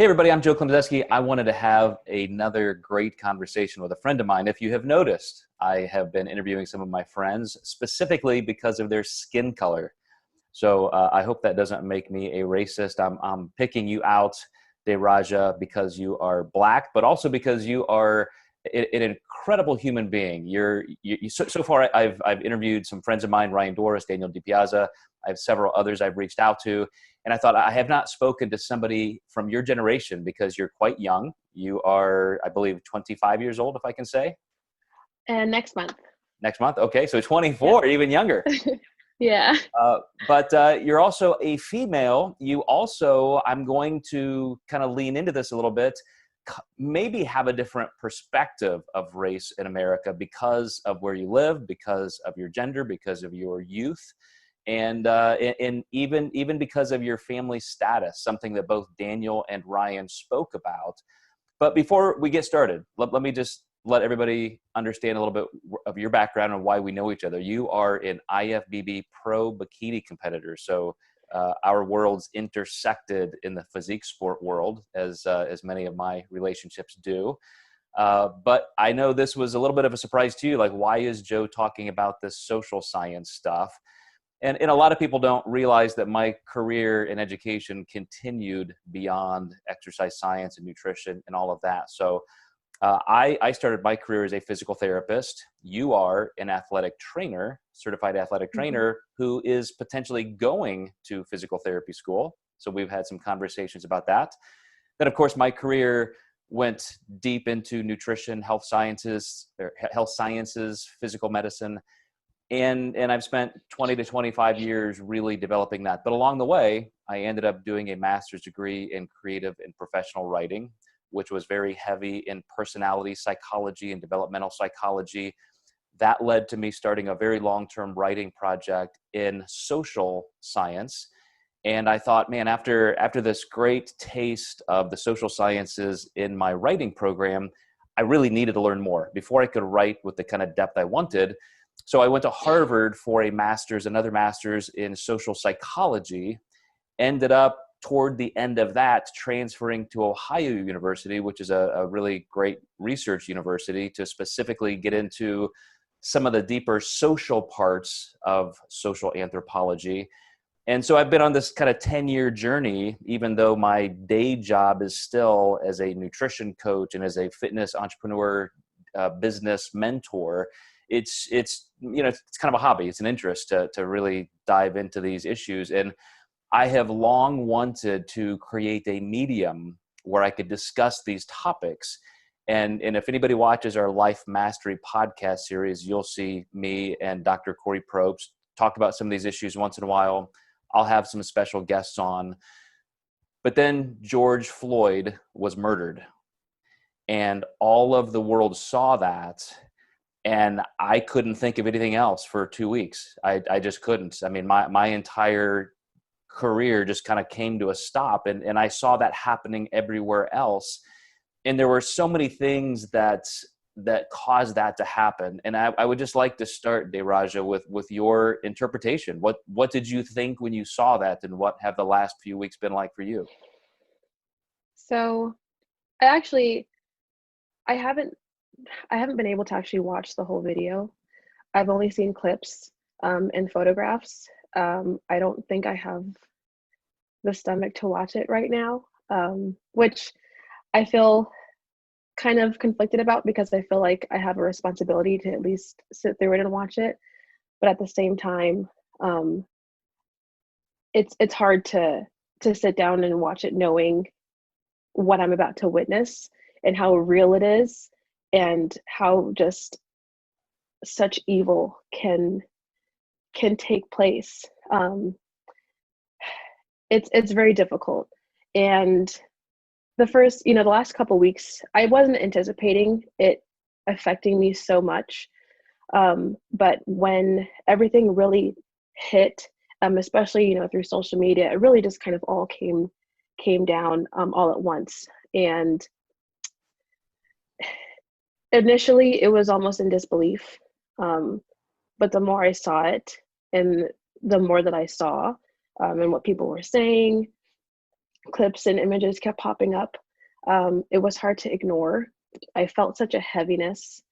Hey everybody, I'm Joe Klemczewski. I wanted to have another great conversation with a friend of mine. If you have noticed, I have been interviewing some of my friends specifically because of their skin color. So I hope that doesn't make me a racist. I'm picking you out, Daraja, because you are Black, but also because you are an incredible human being. So far, I've interviewed some friends of mine, Ryan Doris, Daniel DiPiazza. I have several others I've reached out to. And I thought, I have not spoken to somebody from your generation because you're quite young. You are, I believe, 25 years old, if I can say. And next month. Next month? Okay, so 24, yeah. Even younger. Yeah. But you're also a female. You also, I'm going to kind of lean into this a little bit, maybe have a different perspective of race in America because of where you live, because of your gender, because of your youth. And even because of your family status, something that both Daniel and Ryan spoke about. But before we get started, let me just let everybody understand a little bit of your background and why we know each other. You are an IFBB Pro Bikini Competitor, so our worlds intersected in the physique sport world, as many of my relationships do. But I know this was a little bit of a surprise to you. Like, why is Joe talking about this social science stuff? And a lot of people don't realize that my career in education continued beyond exercise science and nutrition and all of that. So I started my career as a physical therapist. You are an athletic trainer, certified athletic trainer, who is potentially going to physical therapy school. So we've had some conversations about that. Then, of course, my career went deep into nutrition, health sciences, physical medicine. And I've spent 20 to 25 years really developing that. But along the way, I ended up doing a master's degree in creative and professional writing, which was very heavy in personality psychology and developmental psychology. That led to me starting a very long-term writing project in social science. And I thought, man, after this great taste of the social sciences in my writing program, I really needed to learn more before I could write with the kind of depth I wanted. So I went to Harvard for another master's in social psychology, ended up toward the end of that transferring to Ohio University, which is a really great research university, to specifically get into some of the deeper social parts of social anthropology. And so I've been on this kind of 10-year journey, even though my day job is still as a nutrition coach and as a fitness entrepreneur, business mentor. It's kind of a hobby. It's an interest to really dive into these issues. And I have long wanted to create a medium where I could discuss these topics. And if anybody watches our Life Mastery podcast series, you'll see me and Dr. Corey Probst talk about some of these issues once in a while. I'll have some special guests on. But then George Floyd was murdered. And all of the world saw that. And I couldn't think of anything else for 2 weeks. I just couldn't. I mean, my entire career just kind of came to a stop. And I saw that happening everywhere else. And there were so many things that caused that to happen. And I would just like to start, Daraja, with your interpretation. What did you think when you saw that? And what have the last few weeks been like for you? So I haven't been able to actually watch the whole video. I've only seen clips and photographs. I don't think I have the stomach to watch it right now, which I feel kind of conflicted about because I feel like I have a responsibility to at least sit through it and watch it. But at the same time, it's hard to sit down and watch it knowing what I'm about to witness and how real it is and how just such evil can take place. It's very difficult. And the last couple of weeks, I wasn't anticipating it affecting me so much. But when everything really hit, especially, through social media, it really just kind of all came down all at once. And initially it was almost in disbelief. But the more I saw it and the more that I saw and what people were saying, clips and images kept popping up. It was hard to ignore. I felt such a heaviness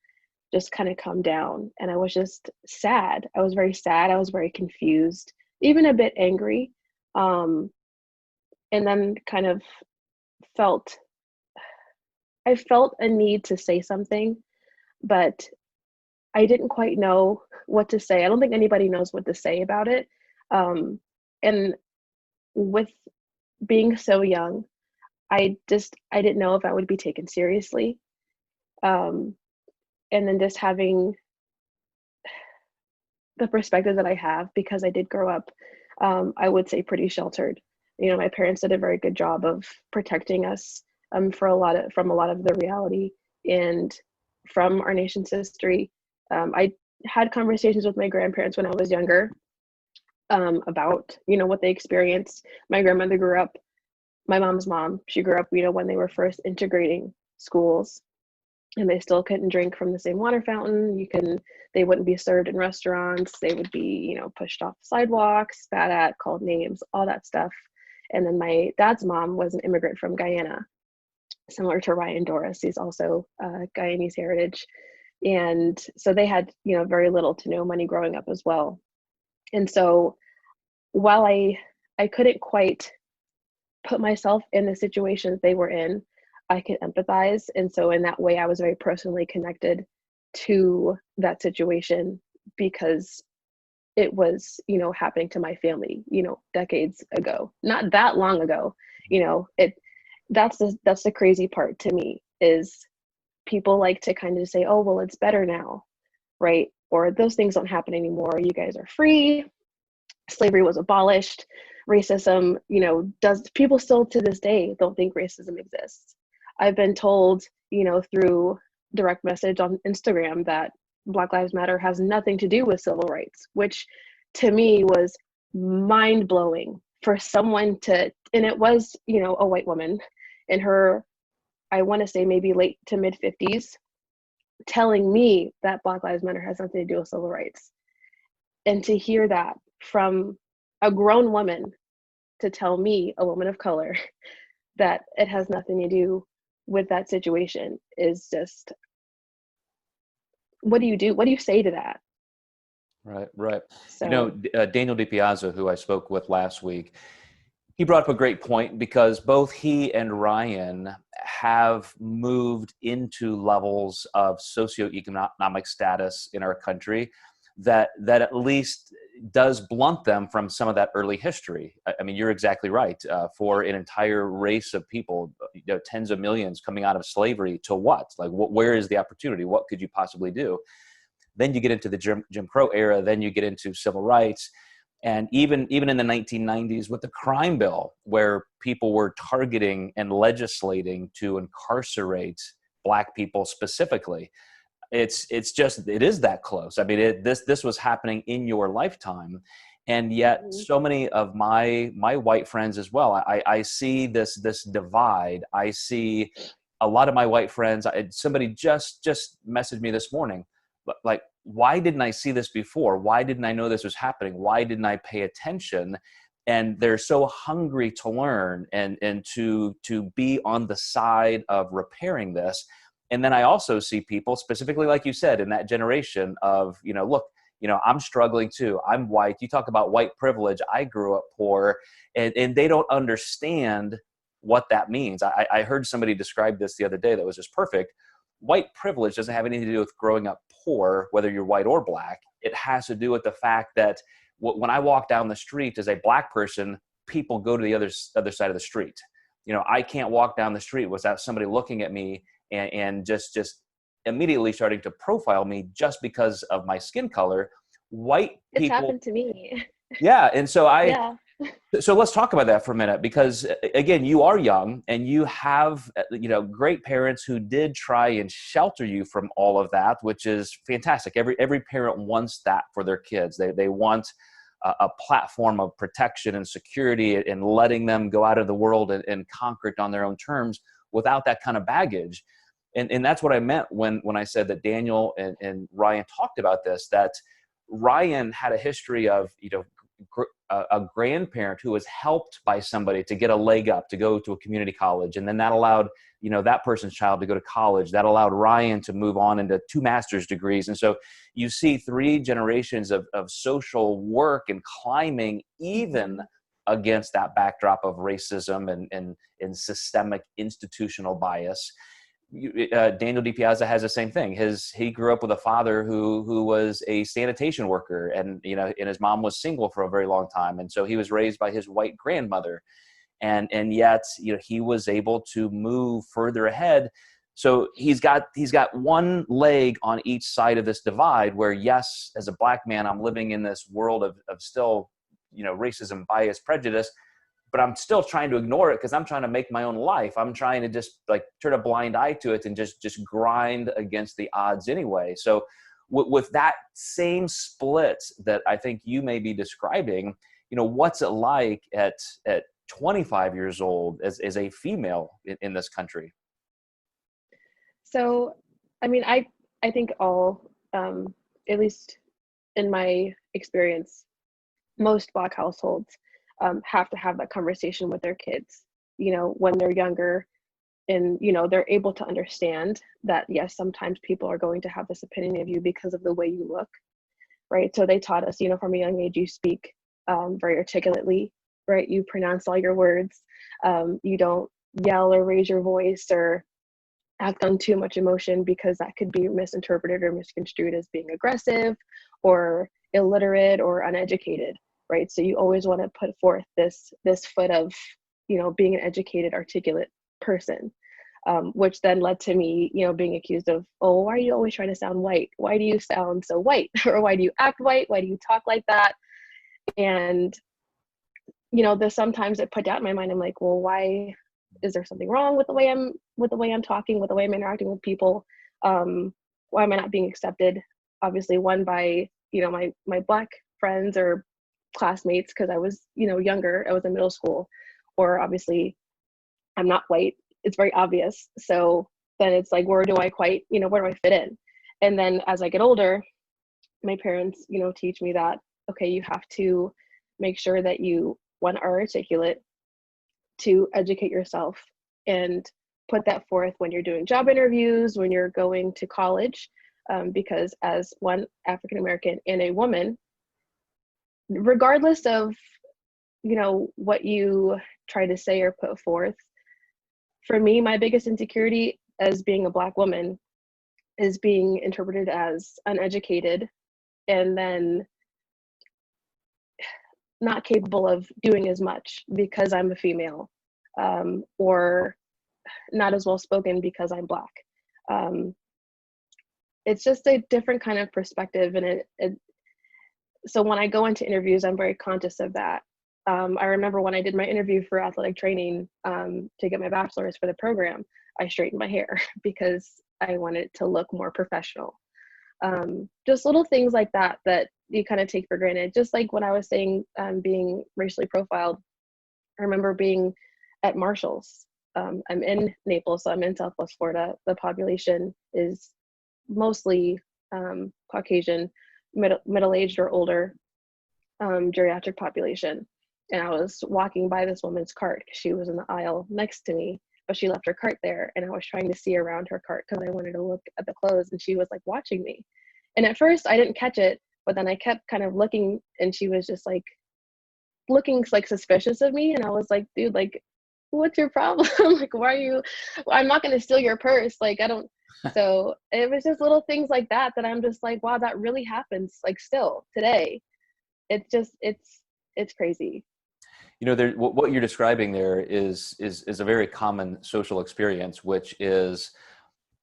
just kind of come down, and I was just sad. I was very sad. I was very confused, even a bit angry. And then kind of felt, I felt a need to say something, but I didn't quite know what to say. I don't think anybody knows what to say about it. And with being so young, I didn't know if I would be taken seriously. And then just having the perspective that I have, because I did grow up, I would say pretty sheltered. You know, my parents did a very good job of protecting us from a lot of the reality and from our nation's history. I had conversations with my grandparents when I was younger about, you know, what they experienced. My grandmother grew up, my mom's mom, she grew up, you know, when they were first integrating schools, and they still couldn't drink from the same water fountain. They wouldn't be served in restaurants. They would be, you know, pushed off sidewalks, spat at, called names, all that stuff. And then my dad's mom was an immigrant from Guyana, similar to Ryan Doris. He's also Guyanese heritage. And so they had, you know, very little to no money growing up as well. And so while I couldn't quite put myself in the situations they were in, I could empathize. And so in that way, I was very personally connected to that situation, because it was, you know, happening to my family, you know, decades ago, not that long ago. You know, that's the crazy part to me, is people like to kind of say, oh, well, it's better now, right? Or those things don't happen anymore. You guys are free. Slavery was abolished. Racism, you know, people still to this day don't think racism exists. I've been told, you know, through direct message on Instagram that Black Lives Matter has nothing to do with civil rights, which to me was mind blowing for someone to, and it was, you know, a white woman in her, I want to say maybe late to mid 50s, telling me that Black Lives Matter has nothing to do with civil rights. And to hear that from a grown woman to tell me, a woman of color, that it has nothing to do with that situation is just, what do you do? What do you say to that? Right, right. So, You know, Daniel DiPiazza, who I spoke with last week, he brought up a great point, because both he and Ryan have moved into levels of socioeconomic status in our country that at least does blunt them from some of that early history. I mean, you're exactly right. For an entire race of people, you know, tens of millions coming out of slavery, to what? Like, where is the opportunity? What could you possibly do? Then you get into the Jim Crow era. Then you get into civil rights. And even in the 1990s with the crime bill, where people were targeting and legislating to incarcerate Black people specifically, it is that close. I mean, this was happening in your lifetime, and yet so many of my white friends as well. I see this divide. I see a lot of my white friends. Somebody just messaged me this morning, like, why didn't I see this before? Why didn't I know this was happening? Why didn't I pay attention? And they're so hungry to learn and to be on the side of repairing this. And then I also see people, specifically like you said, in that generation of, you know, look, you know, I'm struggling too. I'm white. You talk about white privilege. I grew up poor, and they don't understand what that means. I heard somebody describe this the other day that was just perfect. White privilege doesn't have anything to do with growing up poor, whether you're white or Black. It has to do with the fact that when I walk down the street as a Black person, people go to the other side of the street. You know, I can't walk down the street without somebody looking at me and just immediately starting to profile me just because of my skin color. White people. it's happened to me. Yeah. And so Yeah. so let's talk about that for a minute, because again, you are young and you have, you know, great parents who did try and shelter you from all of that, which is fantastic. Every parent wants that for their kids. They want a platform of protection and security and letting them go out of the world and conquer it on their own terms without that kind of baggage. And that's what I meant when I said that Daniel and Ryan talked about this, that Ryan had a history of, you know, a grandparent who was helped by somebody to get a leg up to go to a community college, and then that allowed that person's child to go to college. That allowed Ryan to move on into 2 master's degrees. And so you see 3 generations of social work and climbing, even against that backdrop of racism and systemic institutional bias. Daniel DiPiazza has the same thing. He grew up with a father who was a sanitation worker, and his mom was single for a very long time, and so he was raised by his white grandmother, and yet he was able to move further ahead. So he's got one leg on each side of this divide, where yes, as a Black man, I'm living in this world of still racism, bias, prejudice, but I'm still trying to ignore it because I'm trying to make my own life. I'm trying to just turn a blind eye to it and just grind against the odds anyway. So with that same split that I think you may be describing, what's it like at 25 years old as a female in this country? So, I mean, I think all, at least in my experience, most Black households have to have that conversation with their kids, when they're younger, and, they're able to understand that, yes, sometimes people are going to have this opinion of you because of the way you look, right? So they taught us, from a young age, you speak very articulately, right? You pronounce all your words. You don't yell or raise your voice or act on too much emotion, because that could be misinterpreted or misconstrued as being aggressive or illiterate or uneducated, right? So you always want to put forth this foot of, being an educated, articulate person, which then led to me, being accused of, oh, why are you always trying to sound white? Why do you sound so white? Or why do you act white? Why do you talk like that? And, sometimes it put doubt in my mind. I'm like, well, why is there something wrong with the way I'm talking, with the way I'm interacting with people? Why am I not being accepted? Obviously, one by, my Black friends or classmates, because I was, younger, I was in middle school, or obviously I'm not white. It's very obvious. So then it's like, where do I fit in? And then as I get older, my parents, teach me that, okay, you have to make sure that you, one, are articulate, to educate yourself and put that forth when you're doing job interviews, when you're going to college, because as one African American and a woman, regardless of what you try to say or put forth, for me, my biggest insecurity as being a Black woman is being interpreted as uneducated, and then not capable of doing as much because I'm a female, or not as well spoken because I'm Black. It's just a different kind of perspective, and so when I go into interviews, I'm very conscious of that. I remember when I did my interview for athletic training to get my bachelor's for the program, I straightened my hair because I wanted it to look more professional. Just little things like that you kind of take for granted. Just like when I was saying being racially profiled, I remember being at Marshall's. I'm in Naples, so I'm in Southwest Florida. The population is mostly Caucasian, middle-aged or older, geriatric population. And I was walking by this woman's cart because she was in the aisle next to me, but she left her cart there, and I was trying to see around her cart because I wanted to look at the clothes, and she was like watching me. And at first I didn't catch it, but then I kept kind of looking, and she was just like looking like suspicious of me. And I was like, dude, like, what's your problem? Like, why are you, I'm not going to steal your purse. Like, I don't. So it was just little things like that I'm just like, wow, that really happens, like, still today. It's just, it's crazy. What you're describing there is a very common social experience, which is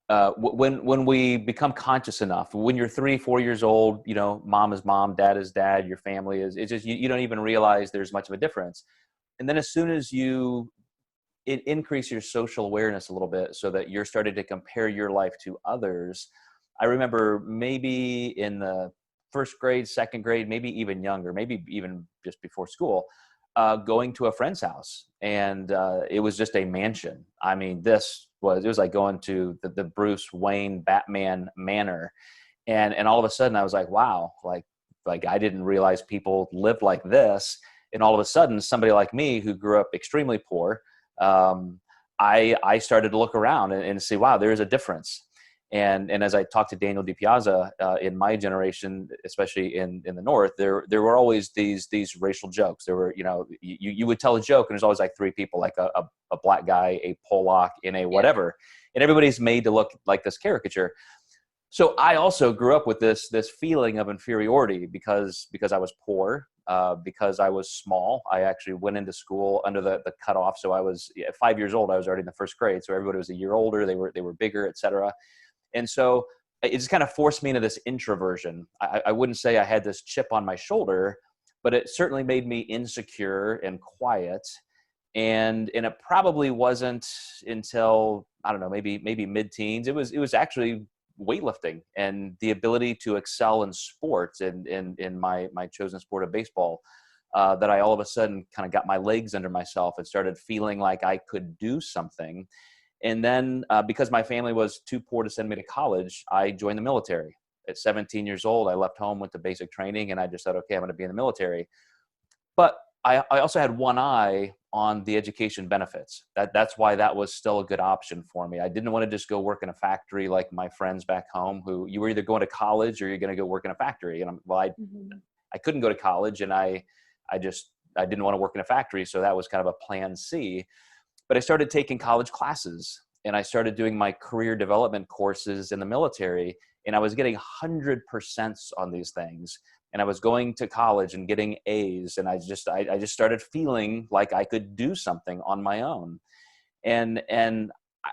when we become conscious enough. When you're 3-4 years old, mom is mom, dad is dad, your family is, it's just, you don't even realize there's much of a difference. And then as soon as you increase your social awareness a little bit, so that you're starting to compare your life to others. I remember maybe in the first grade, second grade, maybe even younger, maybe even just before school, going to a friend's house, and it was just a mansion. I mean, it was like going to the Bruce Wayne Batman manor, and all of a sudden I was like, wow, like like, I didn't realize people lived like this. And all of a sudden, somebody like me who grew up extremely poor, I started to look around and see, wow, there's a difference. And as I talked to Daniel DiPiazza, in my generation, especially in the North, there were always these racial jokes. There were, you would tell a joke and there's always like three people, like a black guy, a Polak, and a whatever. And everybody's made to look like this caricature. So I also grew up with this feeling of inferiority because I was poor, because I was small. I actually went into school under the cutoff. So I was 5 years old. I was already in the first grade. So everybody was a year older. They were bigger, et cetera. And so it just kind of forced me into this introversion. I wouldn't say I had this chip on my shoulder, but it certainly made me insecure and quiet. And it probably wasn't until, I don't know, maybe mid-teens. It was actually weightlifting and the ability to excel in sports in my chosen sport of baseball, that I all of a sudden kind of got my legs under myself and started feeling like I could do something. And then because my family was too poor to send me to college, I joined the military. At 17 years old, I left home, went to basic training, and I just said, okay, I'm going to be in the military. But I also had one eye on the education benefits. That's why that was still a good option for me. I didn't want to just go work in a factory like my friends back home, who you were either going to college or you're going to go work in a factory. And I couldn't go to college, and I didn't want to work in a factory. So that was kind of a plan C. But I started taking college classes, and I started doing my career development courses in the military, and I was getting 100% on these things. And I was going to college and getting A's, and I just started feeling like I could do something on my own. And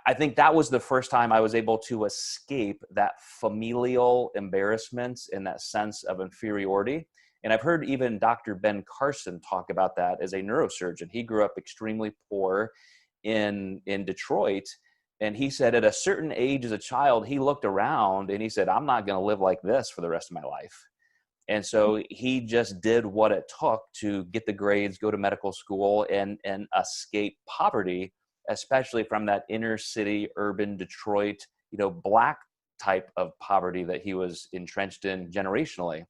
I think that was the first time I was able to escape that familial embarrassment and that sense of inferiority. And I've heard even Dr. Ben Carson talk about that as a neurosurgeon. He grew up extremely poor in Detroit. And he said at a certain age as a child, he looked around and he said, I'm not going to live like this for the rest of my life. And so he just did what it took to get the grades, go to medical school, and escape poverty, especially from that inner city, urban Detroit, Black type of poverty that he was entrenched in generationally.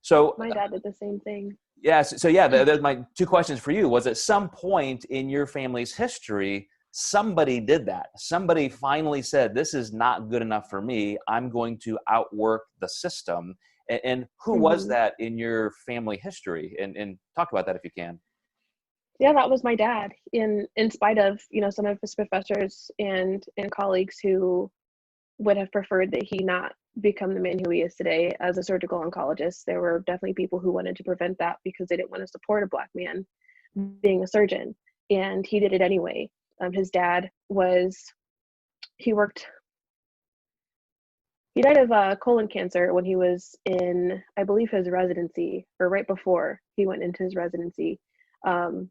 So my dad did the same thing. Yes. So yeah, there's my two questions for you. Was at some point in your family's history, somebody did that? Somebody finally said, this is not good enough for me. I'm going to outwork the system. And who was that in your family history? And talk about that if you can. Yeah, that was my dad. In spite of, some of his professors and colleagues who would have preferred that he not become the man who he is today as a surgical oncologist. There were definitely people who wanted to prevent that because they didn't want to support a Black man being a surgeon, and he did it anyway. His dad he died of colon cancer when he was in, I believe, his residency, or right before he went into his residency. And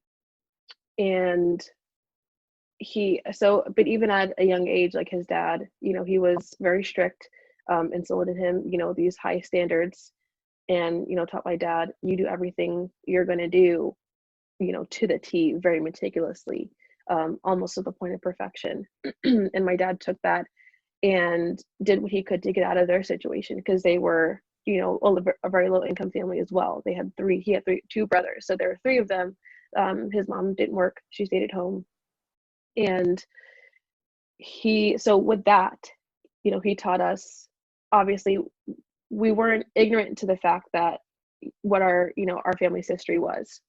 but even at a young age, like his dad, he was very strict, instilled in him, these high standards, and, taught my dad, you do everything you're going to do, to the T, very meticulously, almost to the point of perfection. And my dad took that and did what he could to get out of their situation, because they were, a very low income family as well. He had two brothers. So there were three of them. His mom didn't work. She stayed at home. And so with that, he taught us, obviously we weren't ignorant to the fact that what our family's history was.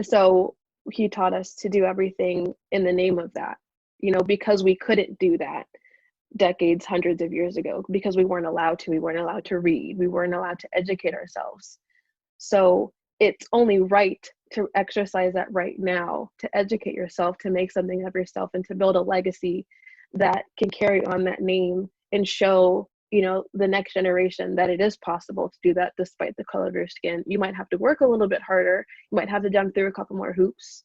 So he taught us to do everything in the name of that, because we couldn't do that decades, hundreds of years ago, because we weren't allowed to read. We weren't allowed to educate ourselves. So it's only right to exercise that right now, to educate yourself, to make something of yourself, and to build a legacy that can carry on that name and show, the next generation that it is possible to do that despite the color of your skin. You might have to work a little bit harder. You might have to jump through a couple more hoops,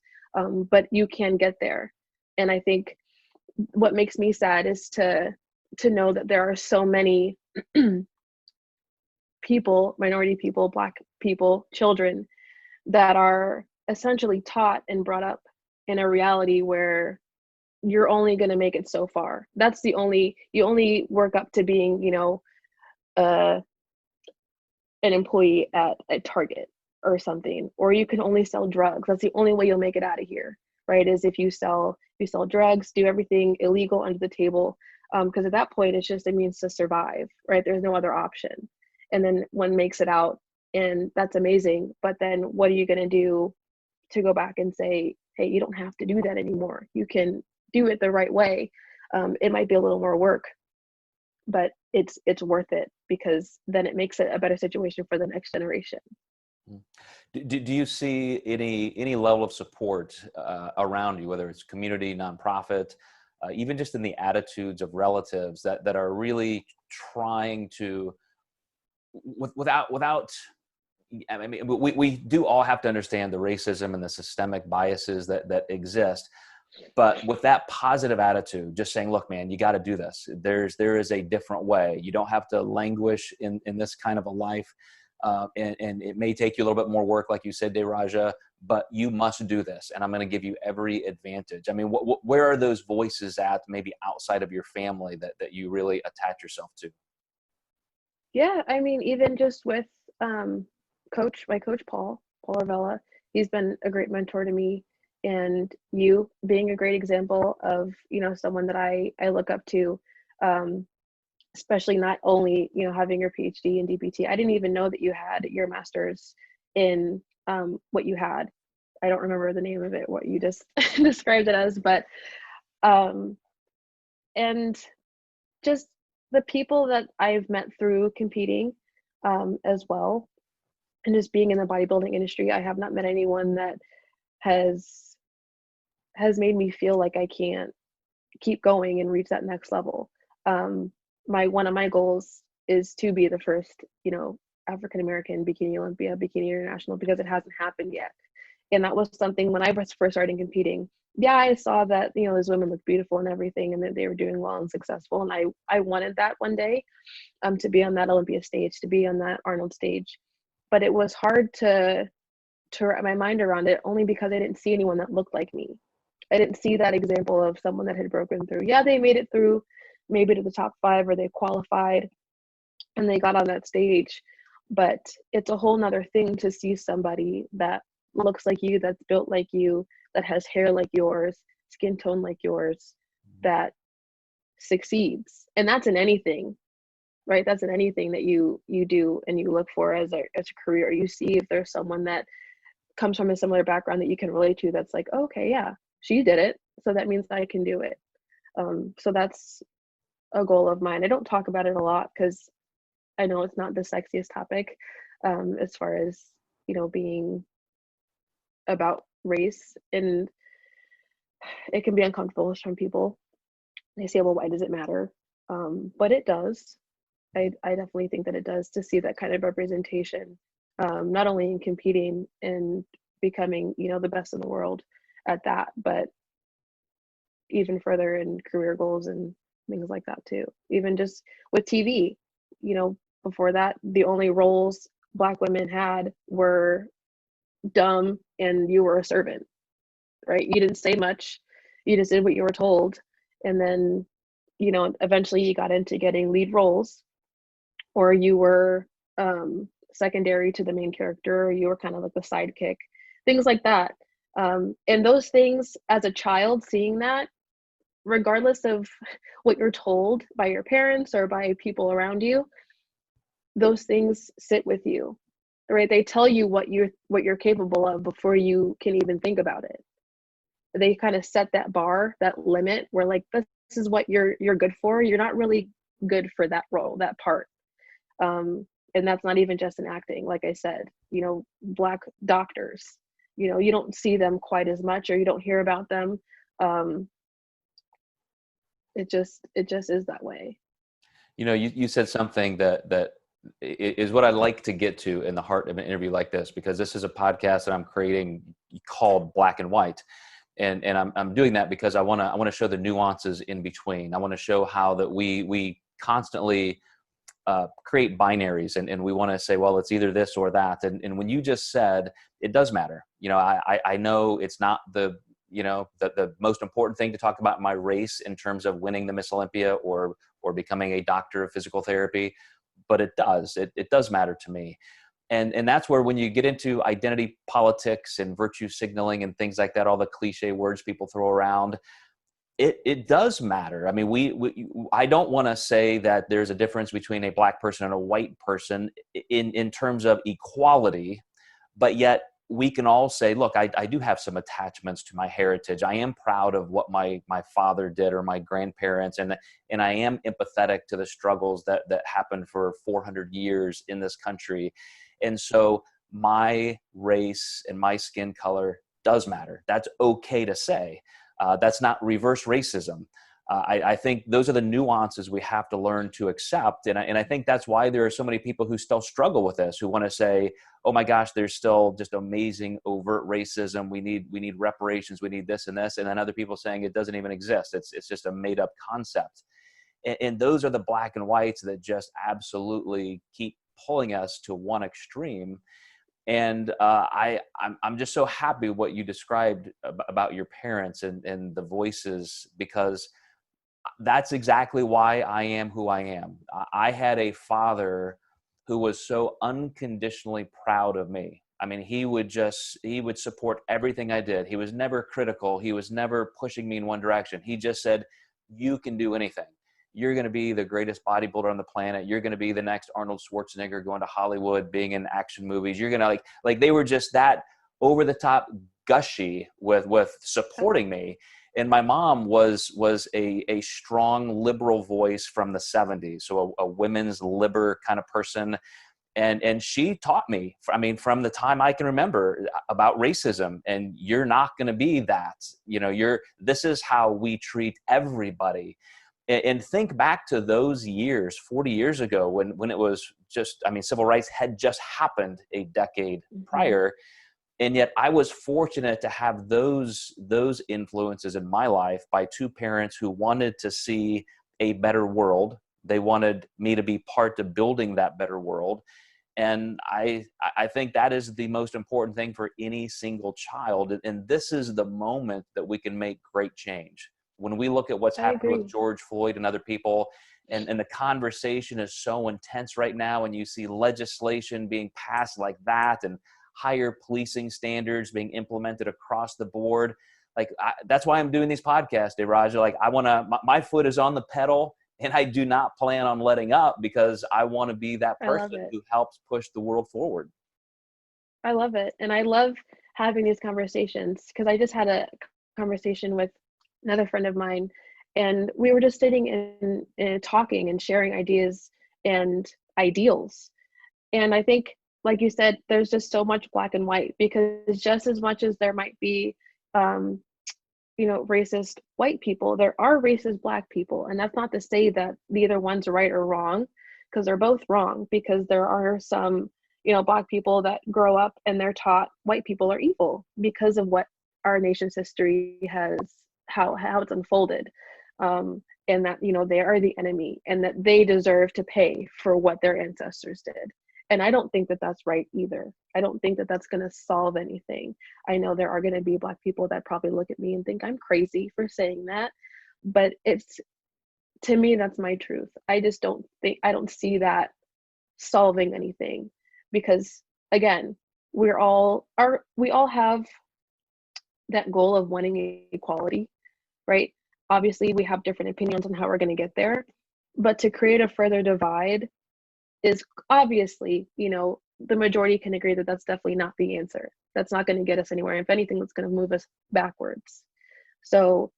but you can get there. And I think what makes me sad is to know that there are so many people, minority people, Black people, children, that are essentially taught and brought up in a reality where you're only going to make it so far. You only work up to being, an employee at Target or something, or you can only sell drugs. That's the only way you'll make it out of here, right? Is if you sell drugs, do everything illegal under the table, because at that point it's just a means to survive, right? There's no other option. And then one makes it out, and that's amazing. But then what are you going to do to go back and say, hey, you don't have to do that anymore. You can do it the right way. It might be a little more work, but it's worth it, because then it makes it a better situation for the next generation. Do you see any level of support around you, whether it's community, nonprofit, even just in the attitudes of relatives that are really trying to, without, I mean, we do all have to understand the racism and the systemic biases that exist, but with that positive attitude, just saying, look, man, you got to do this. There is a different way. You don't have to languish in this kind of a life. And it may take you a little bit more work, like you said, Daraja, but you must do this. And I'm going to give you every advantage. I mean, where are those voices at, maybe outside of your family, that you really attach yourself to? Yeah, I mean, even just with my coach, Paul Arvella, he's been a great mentor to me. And you being a great example of, someone that I look up to, especially not only, having your PhD in DBT. I didn't even know that you had your master's in what you had. I don't remember the name of it, what you just described it as, but and just the people that I've met through competing as well, and just being in the bodybuilding industry, I have not met anyone that has made me feel like I can't keep going and reach that next level. One of my goals is to be the first, African American Bikini Olympia, Bikini International, because it hasn't happened yet. And that was something when I was first starting competing. Yeah, I saw that, those women looked beautiful and everything, and that they were doing well and successful. And I wanted that one day, to be on that Olympia stage, to be on that Arnold stage. But it was hard to wrap my mind around it, only because I didn't see anyone that looked like me. I didn't see that example of someone that had broken through. Yeah, they made it through maybe to the top 5, or they qualified and they got on that stage. But it's a whole nother thing to see somebody that looks like you, that's built like you, that has hair like yours, skin tone like yours, that succeeds. And that's in anything, right? That's in anything that you do and you look for as a career. You see if there's someone that comes from a similar background that you can relate to, that's like, oh, okay, yeah, she did it, so that means I can do it. So that's a goal of mine. I don't talk about it a lot because I know it's not the sexiest topic, as far as, being about race, and it can be uncomfortable for some people. They say, well, why does it matter? But it does. I definitely think that it does, to see that kind of representation, not only in competing and becoming, the best in the world at that, but even further in career goals and things like that too. Even just with TV, before that, the only roles Black women had were dumb and you were a servant, right? You didn't say much, you just did what you were told. And then, eventually you got into getting lead roles, or you were secondary to the main character, or you were kind of like the sidekick, things like that. And those things, as a child, seeing that, regardless of what you're told by your parents or by people around you, those things sit with you, right? They tell you what you're capable of before you can even think about it. They kind of set that bar, that limit, where like, this is what you're good for. You're not really good for that role, that part. And that's not even just in acting. Like I said, Black doctors, you don't see them quite as much, or you don't hear about them. It just is that way. You said something that is what I like to get to in the heart of an interview like this, because this is a podcast that I'm creating called Black and White. And I'm doing that because I want to show the nuances in between. I want to show how that we constantly create binaries, and we want to say, well, it's either this or that. And when you just said, it does matter. I know it's not the most important thing to talk about my race in terms of winning the Miss Olympia or becoming a doctor of physical therapy. but it does. It does matter to me. And that's where, when you get into identity politics and virtue signaling and things like that, all the cliche words people throw around, it does matter. I mean, I don't want to say that there's a difference between a black person and a white person in terms of equality, but yet we can all say, look, I do have some attachments to my heritage. I am proud of what my father did, or my grandparents, and I am empathetic to the struggles that happened for 400 years in this country. And so my race and my skin color does matter. That's okay to say. That's not reverse racism. I think those are the nuances we have to learn to accept. And I think that's why there are so many people who still struggle with this, who want to say, oh my gosh, there's still just amazing overt racism. We need reparations. We need this and this. And then other people saying it doesn't even exist. It's just a made up concept. And those are the black and whites that just absolutely keep pulling us to one extreme. And I'm just so happy what you described about your parents and the voices, because that's exactly why I am who I am. I had a father who was so unconditionally proud of me. I mean, he would support everything I did. He was never critical. He was never pushing me in one direction. He just said, you can do anything. You're going to be the greatest bodybuilder on the planet. You're going to be the next Arnold Schwarzenegger, going to Hollywood, being in action movies. You're going to like they were just that over the top gushy with supporting me. And my mom was a strong liberal voice from the 70s. So a women's liber kind of person. And she taught me, I mean, from the time I can remember, about racism. And you're not going to be that, this is how we treat everybody. And think back to those years, 40 years ago, when it was just, I mean, civil rights had just happened a decade prior. And yet I was fortunate to have those influences in my life by two parents who wanted to see a better world. They wanted me to be part of building that better world. And I think that is the most important thing for any single child. And this is the moment that we can make great change. When we look at what's happening with George Floyd and other people, and the conversation is so intense right now, and you see legislation being passed like that, and higher policing standards being implemented across the board. That's why I'm doing these podcasts, Daraja. Like, my foot is on the pedal, and I do not plan on letting up, because I want to be that person who helps push the world forward. I love it. And I love having these conversations, because I just had a conversation with another friend of mine, and we were just sitting and talking and sharing ideas and ideals. And I think, like you said, there's just so much black and white, because just as much as there might be, racist white people, there are racist black people. And that's not to say that neither one's right or wrong, because they're both wrong, because there are some, black people that grow up and they're taught white people are evil because of what our nation's history has, how it's unfolded. And that, they are the enemy, and that they deserve to pay for what their ancestors did. And I don't think that that's right either. I don't think that that's going to solve anything. I know there are going to be black people that probably look at me and think I'm crazy for saying that, but to me, that's my truth. I don't see that solving anything, because again, we all have that goal of wanting equality, right? Obviously, we have different opinions on how we're going to get there, but to create a further divide is obviously, the majority can agree that that's definitely not the answer. That's not going to get us anywhere. If anything, that's going to move us backwards. So,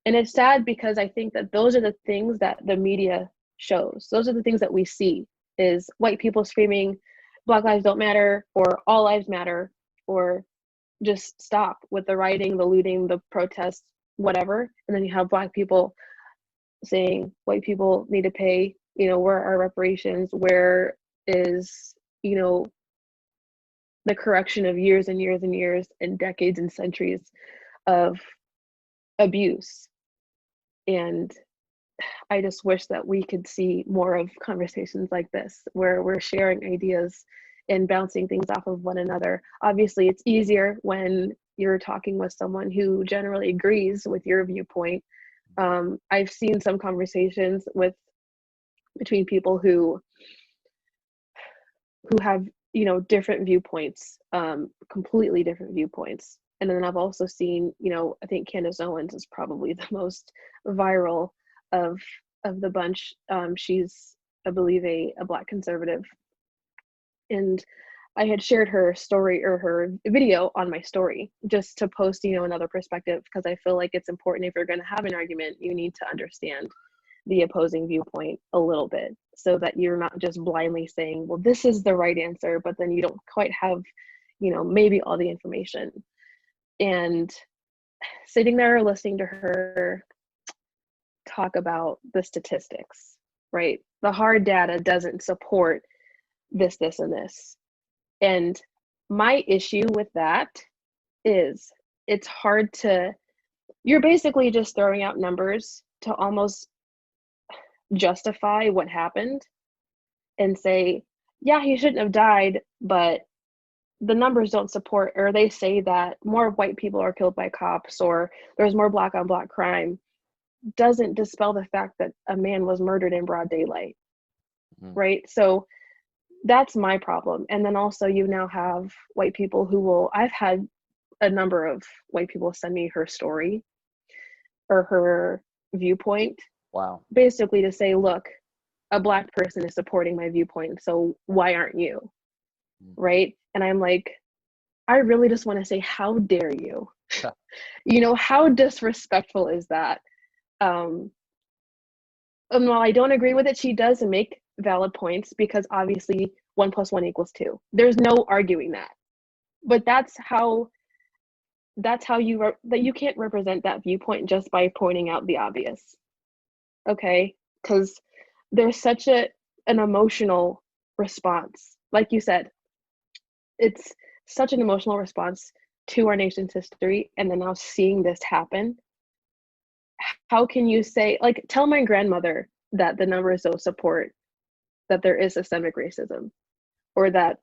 and it's sad, because I think that those are the things that the media shows. Those are the things that we see, is white people screaming, Black lives don't matter, or all lives matter, or just stop with the rioting, the looting, the protests, whatever. And then you have black people saying white people need to pay, where are reparations? Where is, the correction of years and years and years and decades and centuries of abuse? And I just wish that we could see more of conversations like this, where we're sharing ideas and bouncing things off of one another. Obviously, it's easier when you're talking with someone who generally agrees with your viewpoint. I've seen some conversations between people who who have, you know, different viewpoints, completely different viewpoints. And then I've also seen, you know, I think Candace Owens is probably the most viral of the bunch. She's, I believe, a Black conservative. And I had shared her story or her video on my story just to post, you know, another perspective, because I feel like it's important, if you're going to have an argument, you need to understand the opposing viewpoint a little bit, so that you're not just blindly saying, well, this is the right answer, but then you don't quite have, you know, maybe all the information. And sitting there listening to her talk about the statistics, right? The hard data doesn't support this, this, and this. And my issue with that is it's hard to, you're basically just throwing out numbers to almost justify what happened and say, yeah, he shouldn't have died, but the numbers don't support, or they say that more white people are killed by cops, or there's more Black on Black crime, doesn't dispel the fact that a man was murdered in broad daylight, right? So that's my problem. And then also you now have white people who will, I've had a number of white people send me her story or her viewpoint. Wow. Basically to say, look, a Black person is supporting my viewpoint, so why aren't you? Right? And I'm like, I really just want to say, how dare you? You know, how disrespectful is that? And while I don't agree with it, she does make valid points, because obviously 1 + 1 = 2. There's no arguing that. But that's how you can't represent that viewpoint just by pointing out the obvious. Okay? Because there's such an emotional response. Like you said, it's such an emotional response to our nation's history, and then now seeing this happen. How can you say, like, tell my grandmother that the numbers don't support that there is systemic racism, or that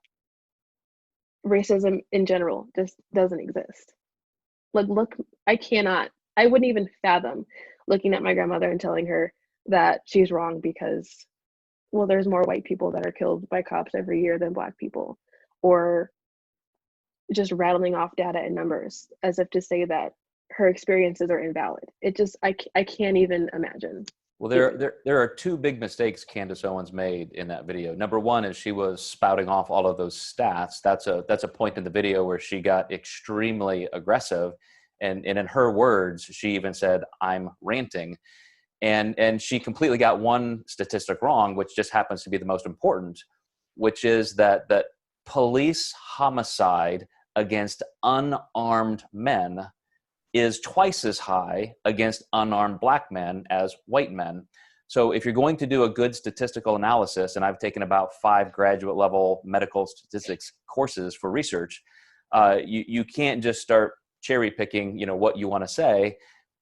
racism in general just doesn't exist? Like, look, I wouldn't even fathom looking at my grandmother and telling her that she's wrong because, well, there's more white people that are killed by cops every year than Black people, or just rattling off data and numbers as if to say that her experiences are invalid. It just, I can't even imagine. Well, there are two big mistakes Candace Owens made in that video. Number one is she was spouting off all of those stats. That's a point in the video where she got extremely aggressive, and in her words, she even said, "I'm ranting," and she completely got one statistic wrong, which just happens to be the most important, which is that police homicide against unarmed men is twice as high against unarmed Black men as white men. So if you're going to do a good statistical analysis, and I've taken about 5 graduate level medical statistics courses for research, you can't just start cherry picking, you know, what you want to say.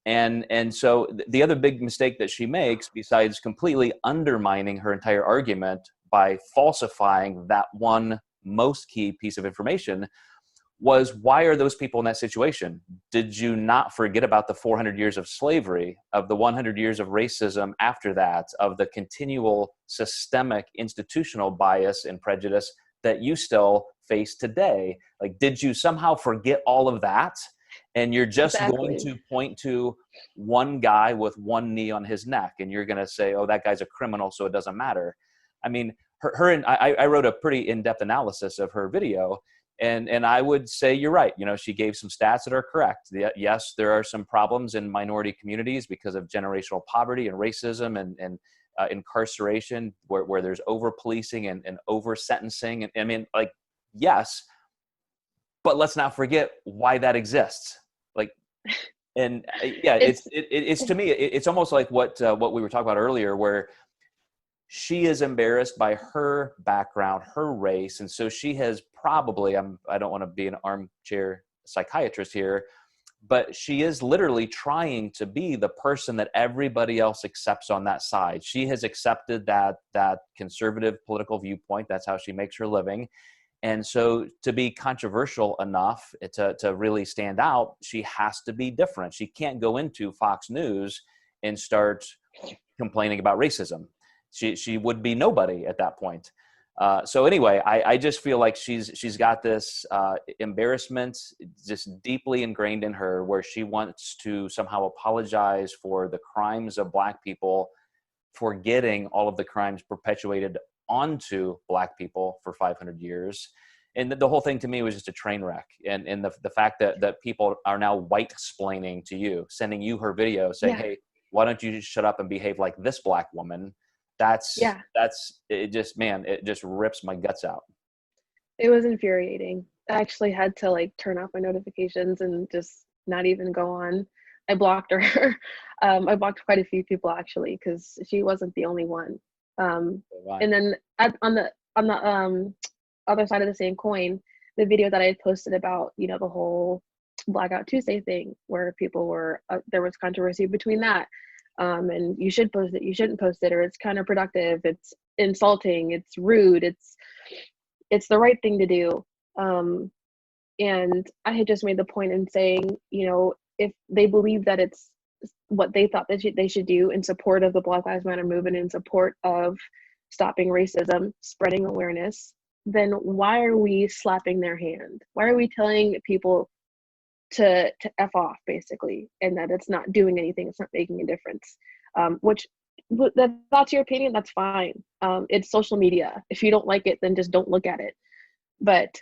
And so the other big mistake that she makes, besides completely undermining her entire argument by falsifying that one most key piece of information, was, why are those people in that situation? Did you not forget about the 400 years of slavery, of the 100 years of racism after that, of the continual systemic institutional bias and prejudice that you still face today? Like, did you somehow forget all of that? And you're just going to point to one guy with one knee on his neck, and you're going to say, oh, that guy's a criminal, so it doesn't matter. I mean, I wrote a pretty in-depth analysis of her video, and I would say you're right. You know, she gave some stats that are correct. Yes, there are some problems in minority communities because of generational poverty and racism and incarceration, where there's over-policing and over-sentencing. And I mean, like, yes, but let's not forget why that exists. Like, and yeah, it's to me, it's almost like what we were talking about earlier, where she is embarrassed by her background, her race. And so she has probably, I don't want to be an armchair psychiatrist here, but she is literally trying to be the person that everybody else accepts on that side. She has accepted that conservative political viewpoint. That's how she makes her living. And so to be controversial enough to really stand out, she has to be different. She can't go into Fox News and start complaining about racism. She would be nobody at that point. So anyway, I just feel like she's got this embarrassment just deeply ingrained in her, where she wants to somehow apologize for the crimes of Black people, forgetting all of the crimes perpetuated onto Black people for 500 years. And the whole thing to me was just a train wreck. And the fact that people are now white-splaining to you, sending you her video saying, Yeah. hey, why don't you just shut up and behave like this Black woman? Yeah. It just, man, it just rips my guts out. It was infuriating. I actually had to like turn off my notifications and just not even go on. I blocked her. I blocked quite a few people actually, because she wasn't the only one. Right. And then on the other side of the same coin, the video that I had posted about, you know, the whole Blackout Tuesday thing, where people were there was controversy between that, and you should post it, you shouldn't post it, or it's counterproductive, it's insulting, it's rude, it's the right thing to do. And I had just made the point in saying, you know, if they believe that it's what they thought that they should do in support of the Black Lives Matter movement, in support of stopping racism, spreading awareness, then why are we slapping their hand? Why are we telling people to F off, basically, and that it's not doing anything, it's not making a difference? Which, that's your opinion, that's fine. It's social media. If you don't like it, then just don't look at it. But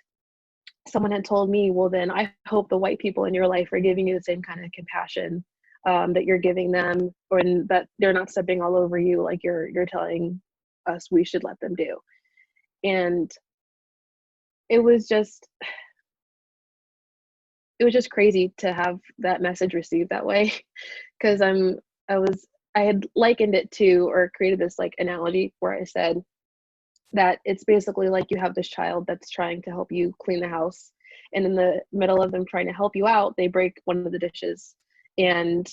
someone had told me, well, then I hope the white people in your life are giving you the same kind of compassion that you're giving them, or that they're not stepping all over you like you're telling us we should let them do. And it was just crazy to have that message received that way, because I had likened it to, or created this like analogy where I said that it's basically like you have this child that's trying to help you clean the house, and in the middle of them trying to help you out, they break one of the dishes, and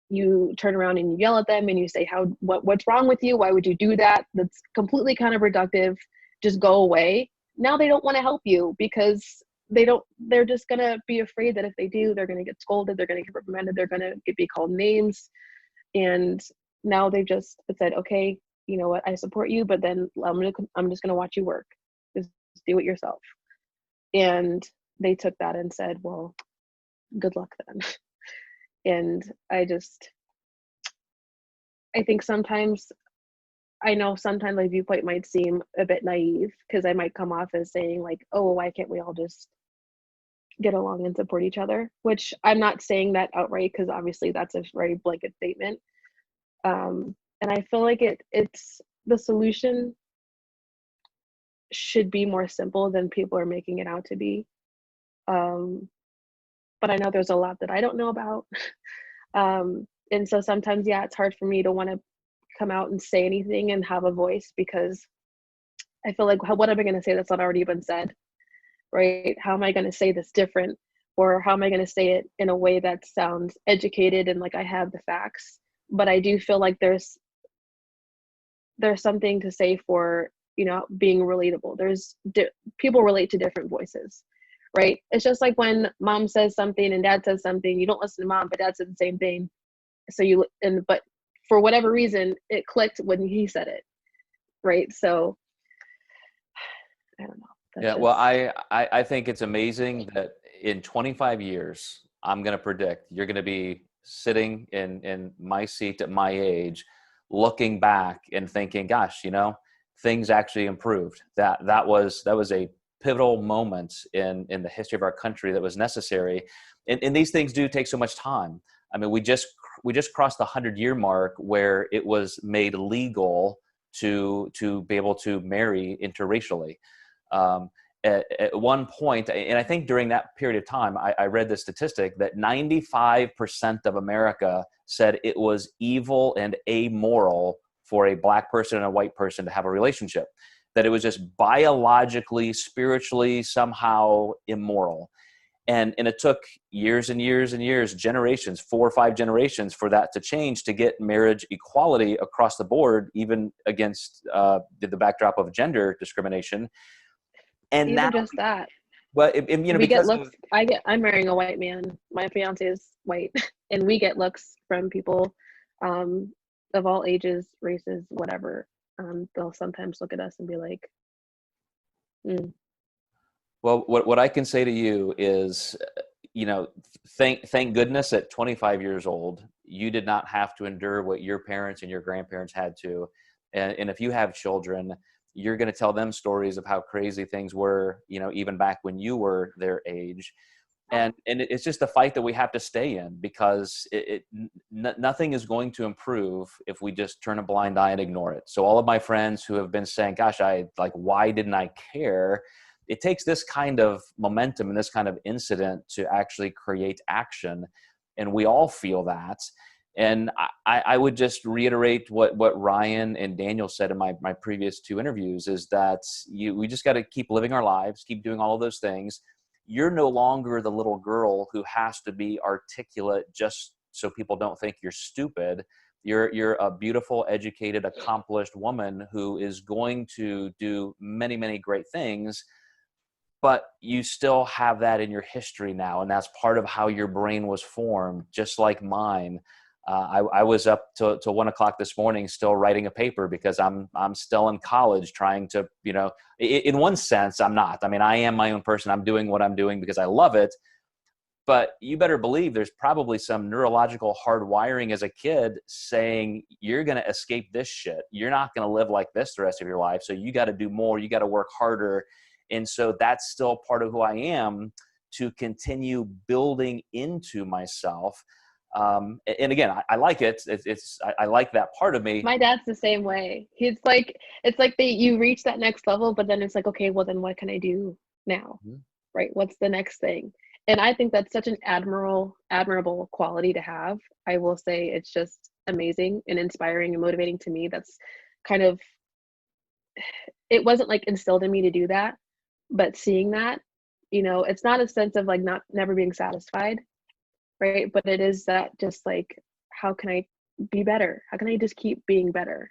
you turn around and you yell at them and you say, what's wrong with you? Why would you do that? That's completely counterproductive. Just go away. Now they don't want to help you, because they're just going to be afraid that if they do, they're going to get scolded, they're going to get reprimanded, they're going to be called names. And now they've just said, okay, you know what, I support you, but then I'm just going to watch you work. Just do it yourself. And they took that and said, well, good luck then. And I think sometimes, I know sometimes my viewpoint might seem a bit naive, because I might come off as saying like, oh, why can't we all just get along and support each other? Which I'm not saying that outright, because obviously that's a very blanket statement. And I feel like it's the solution should be more simple than people are making it out to be. But I know there's a lot that I don't know about. And so sometimes, yeah, it's hard for me to want to come out and say anything and have a voice, because I feel like, what am I going to say that's not already been said, right? How am I going to say this different? Or how am I going to say it in a way that sounds educated and like I have the facts? But I do feel like there's something to say for, you know, being relatable. People relate to different voices, right? It's just like when mom says something and dad says something, you don't listen to mom, but dad said the same thing. So but for whatever reason, it clicked when he said it, right? So I don't know. Yeah, well, I think it's amazing that in 25 years, I'm going to predict you're going to be sitting in my seat at my age, looking back and thinking, gosh, you know, things actually improved. That was a pivotal moment in the history of our country that was necessary. And these things do take so much time. I mean, we just crossed the 100-year mark where it was made legal to be able to marry interracially. At one point, and I think during that period of time, I read the statistic that 95% of America said it was evil and amoral for a Black person and a white person to have a relationship, that it was just biologically, spiritually, somehow immoral. And it took years and years and years, generations, 4 or 5 generations for that to change, to get marriage equality across the board, even against the backdrop of gender discrimination. And even now, just that, well, you know, we get because looks. I'm marrying a white man. My fiance is white, and we get looks from people of all ages, races, whatever. They'll sometimes look at us and be like, Mm. Well, what I can say to you is, thank goodness at 25 years old, you did not have to endure what your parents and your grandparents had to. And if you have children, you're going to tell them stories of how crazy things were, even back when you were their age. And it's just the fight that we have to stay in, because nothing is going to improve if we just turn a blind eye and ignore it. So all of my friends who have been saying, gosh, why didn't I care? It takes this kind of momentum and this kind of incident to actually create action. And we all feel that. And I would just reiterate what Ryan and Daniel said in my previous two interviews, is that we just got to keep living our lives, keep doing all of those things. You're no longer the little girl who has to be articulate just so people don't think you're stupid. You're a beautiful, educated, accomplished woman who is going to do many, many great things, but you still have that in your history now. And that's part of how your brain was formed, just like mine. I was up to 1 o'clock this morning still writing a paper, because I'm still in college trying to, in one sense, I'm not. I mean, I am my own person. I'm doing what I'm doing because I love it. But you better believe there's probably some neurological hardwiring as a kid saying, you're going to escape this shit. You're not going to live like this the rest of your life. So you got to do more. You got to work harder. And so that's still part of who I am, to continue building into myself. And again, I like it. I like that part of me. My dad's the same way. It's like you reach that next level, but then it's like, okay, well then what can I do now? Mm-hmm. Right? What's the next thing? And I think that's such an admirable quality to have. I will say it's just amazing and inspiring and motivating to me. That's kind of, it wasn't like instilled in me to do that, but seeing that, it's not a sense of like never being satisfied, right? But it is that just like, how can I be better? How can I just keep being better?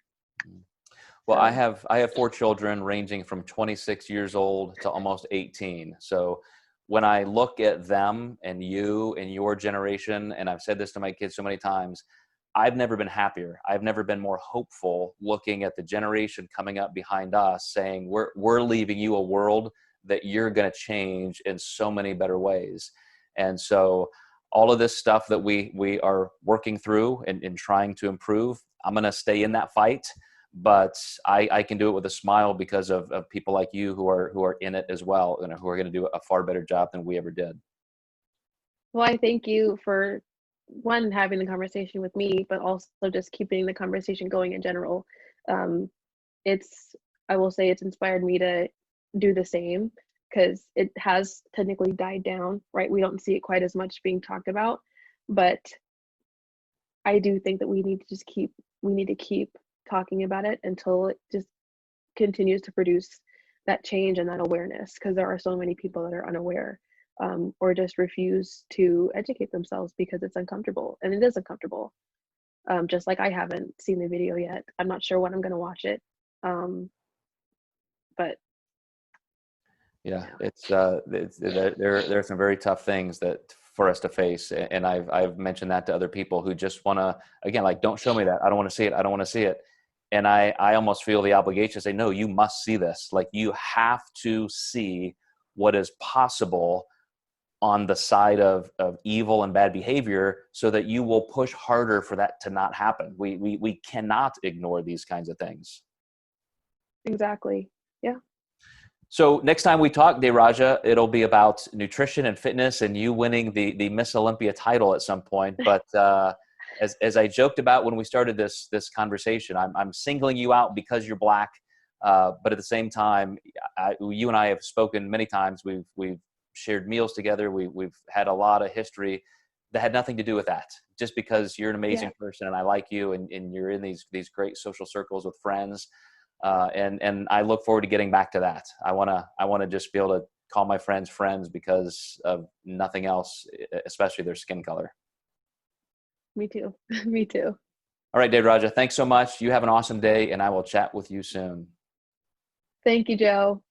Well, So. I have 4 children ranging from 26 years old to almost 18. So when I look at them and you and your generation, and I've said this to my kids so many times, I've never been happier. I've never been more hopeful looking at the generation coming up behind us, saying we're leaving you a world that you're going to change in so many better ways. And so all of this stuff that we are working through and trying to improve, I'm going to stay in that fight, but I can do it with a smile because of people like you who are in it as well, and who are going to do a far better job than we ever did. Well, I thank you for one, having the conversation with me, but also just keeping the conversation going in general. Um, I will say it's inspired me to do the same, because it has technically died down, right? We don't see it quite as much being talked about, but I do think that we need to keep talking about it until it just continues to produce that change and that awareness, because there are so many people that are unaware, or just refuse to educate themselves because it's uncomfortable, and it is uncomfortable. Just like I haven't seen the video yet. I'm not sure when I'm going to watch it. But Yeah, there are some very tough things that for us to face, and I've mentioned that to other people who just want to, again, like, don't show me that. I don't want to see it. I don't want to see it. And I almost feel the obligation to say, no, you must see this. Like, you have to see what is possible on the side of evil and bad behavior, so that you will push harder for that to not happen. We cannot ignore these kinds of things. exactly. Yeah. So next time we talk, Daraja, it'll be about nutrition and fitness, and you winning the Miss Olympia title at some point. But as I joked about when we started this conversation, I'm singling you out because you're Black. But at the same time, you and I have spoken many times. We've shared meals together. We've had a lot of history that had nothing to do with that. Just because you're an amazing person and I like you, and you're in these great social circles with friends. And I look forward to getting back to that. I want to just be able to call my friends because of nothing else, especially their skin color. Me too. Me too. All right, Daraja, thanks so much. You have an awesome day, and I will chat with you soon. Thank you, Joe.